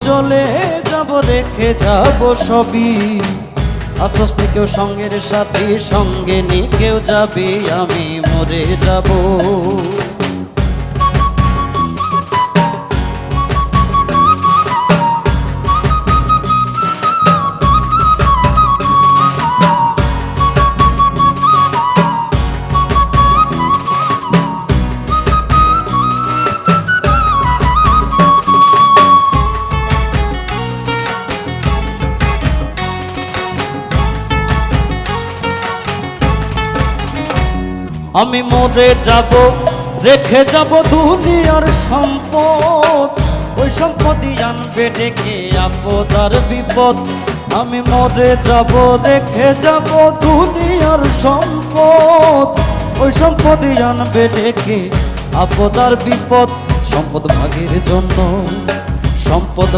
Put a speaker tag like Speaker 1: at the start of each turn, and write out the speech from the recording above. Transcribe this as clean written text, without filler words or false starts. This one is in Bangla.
Speaker 1: চলে যাব রেখে যাব সবই, আসস নি কেউ সঙ্গের সাথে, সঙ্গে নি কেউ যাবে, আমি মরে যাব। আমি মরে যাব রেখে যাব দুনিয়ার সম্পদ, ওই সম্পদই আনবে ডেকে আপদ আর বিপদ। আমি মরে যাব রেখে যাব দুনিয়ার সম্পদ, ওই সম্পদই আনবে ডেকে আপদ আর বিপদ। সম্পদ ভাগের জন্য সম্পদ